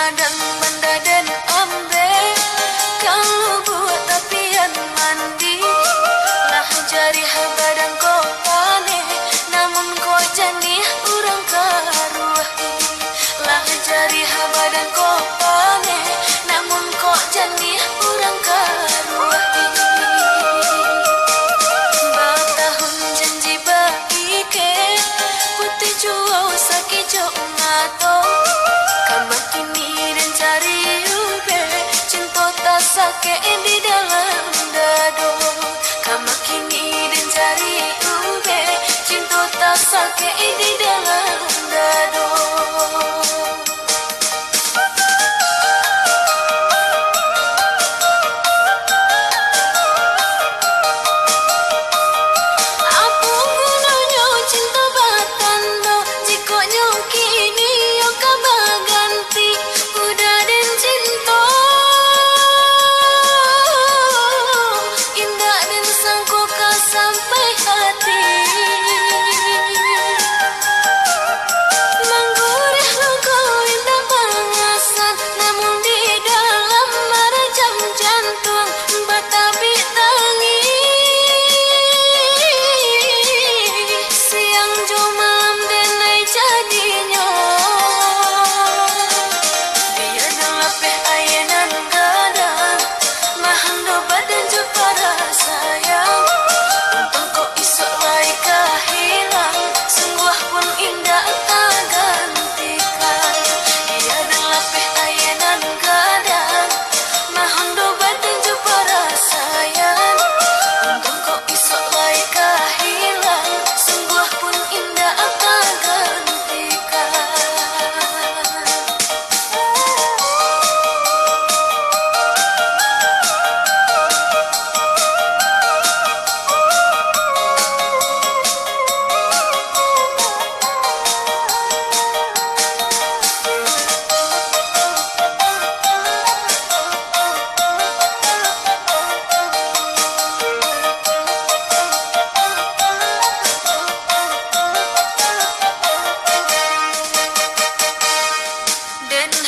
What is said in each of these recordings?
hadang benda dan ambe, kalau buat tapian mandi lah jari badan ko pane, namun ko janih urang karuahi. Lah jari badan ko pane, namun ko janih urang karuahi. Batahun janji baike putih juau sakit jo ngato, kamakini dan cari ube cinta tak sakit di dalam dado. Kamakini dan cari ube cinta tak sakit di dalam dado. Sampai hati menggurih luka indah pengasan, namun di dalam merejam jantung batabi tangi. Siang jo malam denai jadinya dia dalam ayanan gadang mahando badan jo para sayang. Sungguh pun indah tak gantikan. Ia adalah ayanan gadang mahondo badan jo para sayang. Untung kau isok lai kahilang, sungguh pun indah tak gantikan.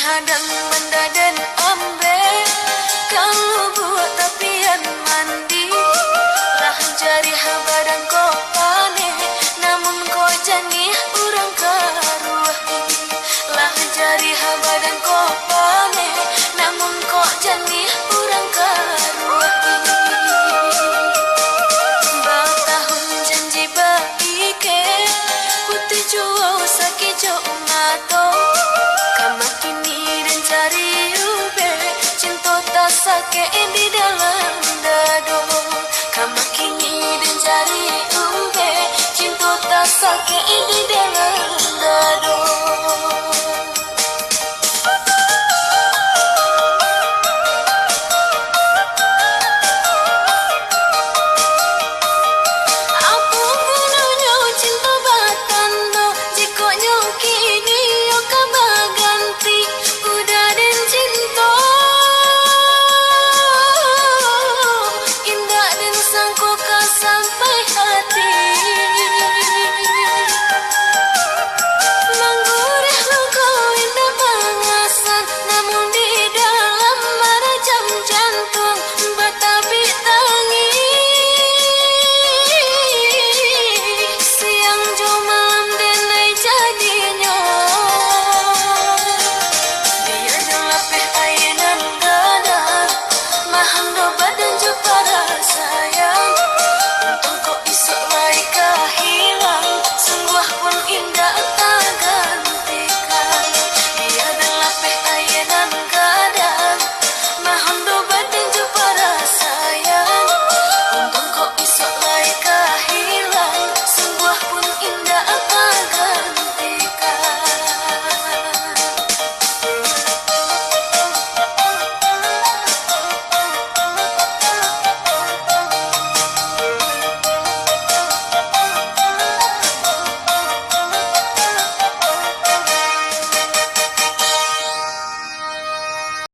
Hadang benda dan ambe, kalau buat tapian mandi lah jari badan ko pane, namun ko janih urang karuahi. Lah jari badan ko pane, namun ko janih urang karuahi. Batahun janji baike putih juau sakit jo ngato, kamakini dan cari ube cinta tak sakit di dalam dado. Kamakini dan cari ube cinta tak sakit di dalam